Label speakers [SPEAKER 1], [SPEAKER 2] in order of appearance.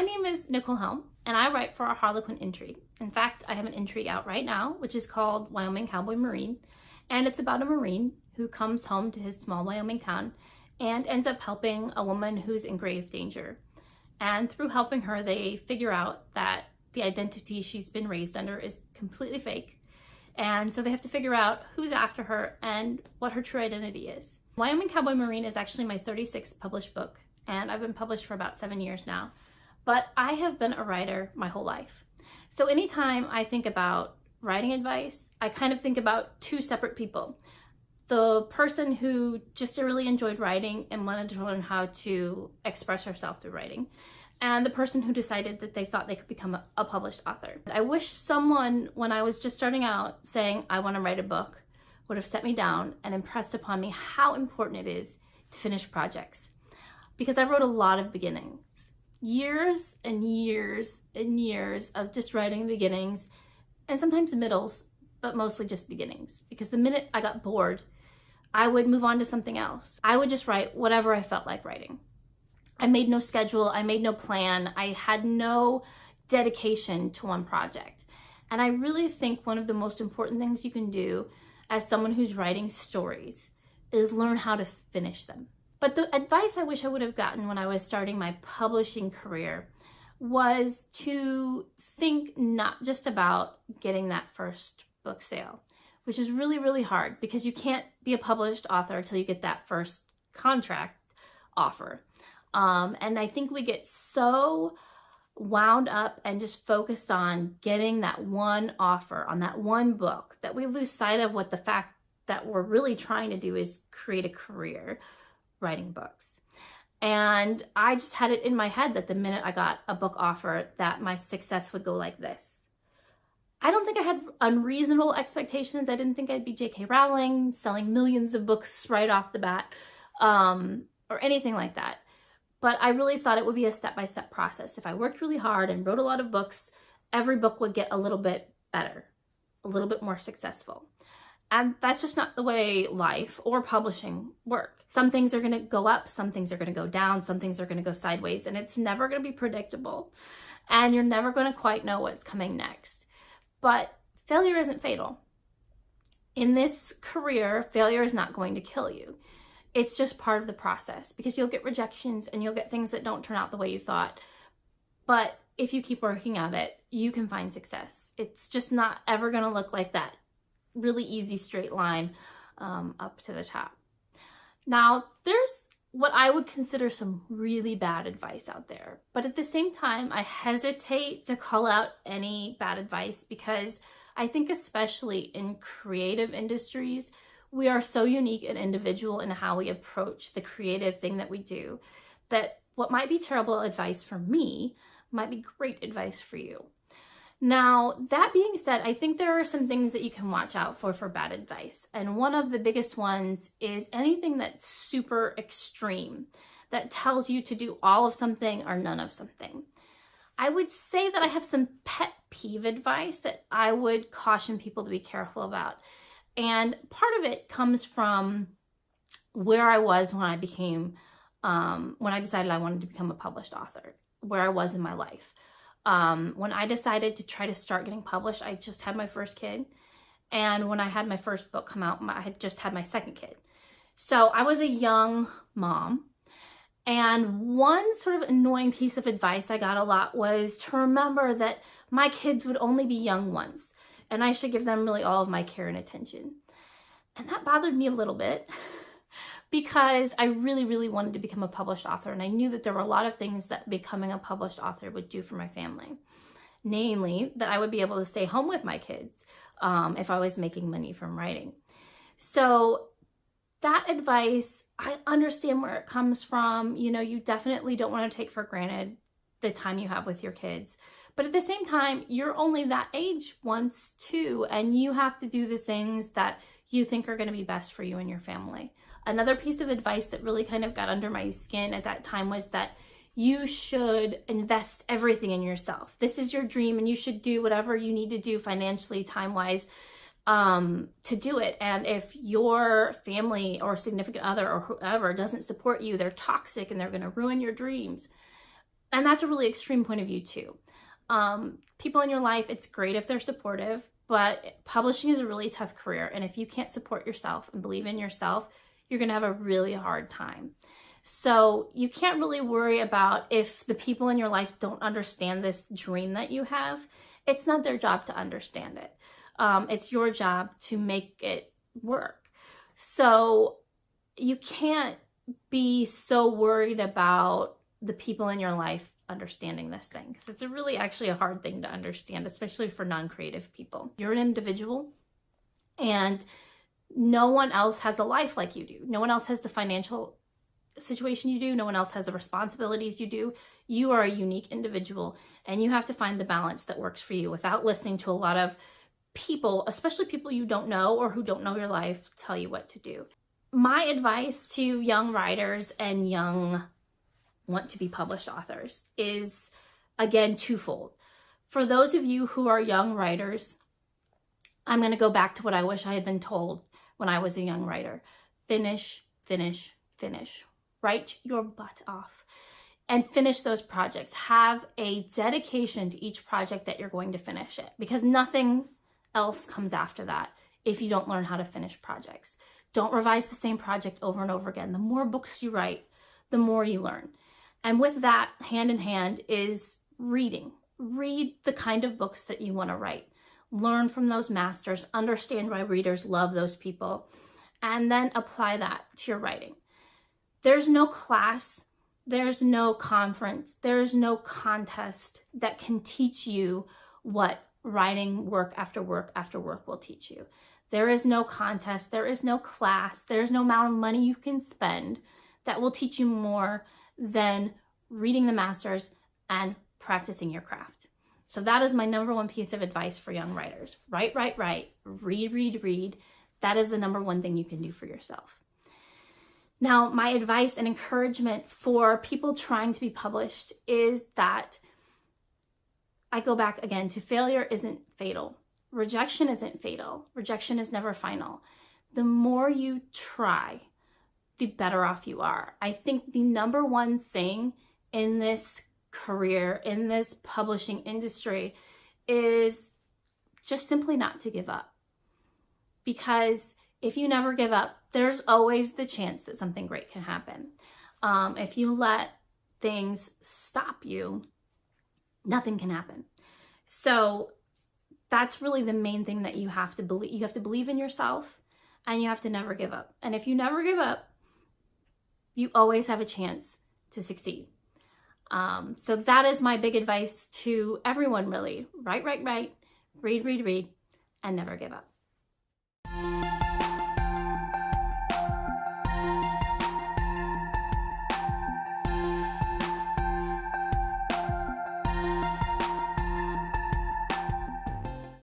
[SPEAKER 1] My name is Nicole Helm, and I write for our Harlequin Intrigue. In fact, I have an intrigue out right now, which is called Wyoming Cowboy Marine, and it's about a Marine who comes home to his small Wyoming town and ends up helping a woman who's in grave danger. And through helping her, they figure out that the identity she's been raised under is completely fake. And so they have to figure out who's after her and what her true identity is. Wyoming Cowboy Marine is actually my 36th published book, and I've been published for about 7 years now. But I have been a writer my whole life. So anytime I think about writing advice, I kind of think about two separate people. The person who just really enjoyed writing and wanted to learn how to express herself through writing, and the person who decided that they thought they could become a published author. I wish someone, when I was just starting out saying I want to write a book, would have set me down and impressed upon me how important it is to finish projects. Because I wrote a lot of beginnings. Years and years and years of just writing beginnings and sometimes middles, but mostly just beginnings. Because the minute I got bored, I would move on to something else. I would just write whatever I felt like writing. I made no schedule, I made no plan, I had no dedication to one project. And I really think one of the most important things you can do as someone who's writing stories is learn how to finish them. But the advice I wish I would have gotten when I was starting my publishing career was to think not just about getting that first book sale, which is really, really hard because you can't be a published author until you get that first contract offer. And I think we get so wound up and just focused on getting that one offer on that one book that we lose sight of what the fact that we're really trying to do is create a career writing books. And I just had it in my head that the minute I got a book offer that my success would go like this. I don't think I had unreasonable expectations. I didn't think I'd be J.K. Rowling selling millions of books right off the bat, or anything like that. But I really thought it would be a step-by-step process. If I worked really hard and wrote a lot of books, every book would get a little bit better, a little bit more successful. And that's just not the way life or publishing work. Some things are going to go up, some things are going to go down, some things are going to go sideways, and it's never going to be predictable. And you're never going to quite know what's coming next. But failure isn't fatal. In this career, failure is not going to kill you. It's just part of the process because you'll get rejections and you'll get things that don't turn out the way you thought. But if you keep working at it, you can find success. It's just not ever going to look like that really easy straight line up to the top. Now, there's what I would consider some really bad advice out there. But at the same time, I hesitate to call out any bad advice because I think especially in creative industries, we are so unique and individual in how we approach the creative thing that we do that what might be terrible advice for me might be great advice for you. Now, that being said, I think there are some things that you can watch out for bad advice. And one of the biggest ones is anything that's super extreme, that tells you to do all of something or none of something. I would say that I have some pet peeve advice that I would caution people to be careful about. And part of it comes from where I was when I became, when I decided I wanted to become a published author, where I was in my life. When I decided to try to start getting published, I just had my first kid. And when I had my first book come out, I had just had my second kid. So I was a young mom. And one sort of annoying piece of advice I got a lot was to remember that my kids would only be young once. And I should give them really all of my care and attention. And that bothered me a little bit because I really, really wanted to become a published author. And I knew that there were a lot of things that becoming a published author would do for my family. Namely, that I would be able to stay home with my kids if I was making money from writing. So that advice, I understand where it comes from. You know, you definitely don't want to take for granted the time you have with your kids. But at the same time, you're only that age once too, and you have to do the things that you think are going to be best for you and your family. Another piece of advice that really kind of got under my skin at that time was that you should invest everything in yourself. This is your dream and you should do whatever you need to do financially, time-wise, to do it. And if your family or significant other or whoever doesn't support you, they're toxic and they're going to ruin your dreams. And that's a really extreme point of view too. People in your life, it's great if they're supportive, but publishing is a really tough career. And if you can't support yourself and believe in yourself, you're going to have a really hard time. So you can't really worry about if the people in your life don't understand this dream that you have. It's not their job to understand it. It's your job to make it work. So you can't be so worried about the people in your life understanding this thing, because it's really actually a hard thing to understand, especially for non-creative people. You're an individual, and no one else has a life like you do. No one else has the financial situation you do. No one else has the responsibilities you do. You are a unique individual, and you have to find the balance that works for you without listening to a lot of people, especially people you don't know or who don't know your life, tell you what to do. My advice to young writers and young want to be published authors is, again, twofold. For those of you who are young writers, I'm going to go back to what I wish I had been told when I was a young writer. Finish, finish, finish. Write your butt off and finish those projects. Have a dedication to each project that you're going to finish it, because nothing else comes after that if you don't learn how to finish projects. Don't revise the same project over and over again. The more books you write, the more you learn. And with that, hand in hand, is reading. Read the kind of books that you want to write. Learn from those masters, understand why readers love those people, and then apply that to your writing. There's no class, there's no conference, there's no contest that can teach you what writing work after work after work will teach you. There is no contest, there is no class, there's no amount of money you can spend that will teach you more than reading the masters and practicing your craft. So that is my number one piece of advice for young writers. Write, write, write, read, read, read. That is the number one thing you can do for yourself. Now, my advice and encouragement for people trying to be published is that I go back again to failure isn't fatal. Rejection isn't fatal. Rejection is never final. The more you try, the better off you are. I think the number one thing in this career, in this publishing industry, is just simply not to give up. Because if you never give up, there's always the chance that something great can happen. If you let things stop you, nothing can happen. So that's really the main thing that you have to believe. You have to believe in yourself, and you have to never give up. And if you never give up, you always have a chance to succeed. So that is my big advice to everyone, really. Write, write, write, read, read, read, and never give up.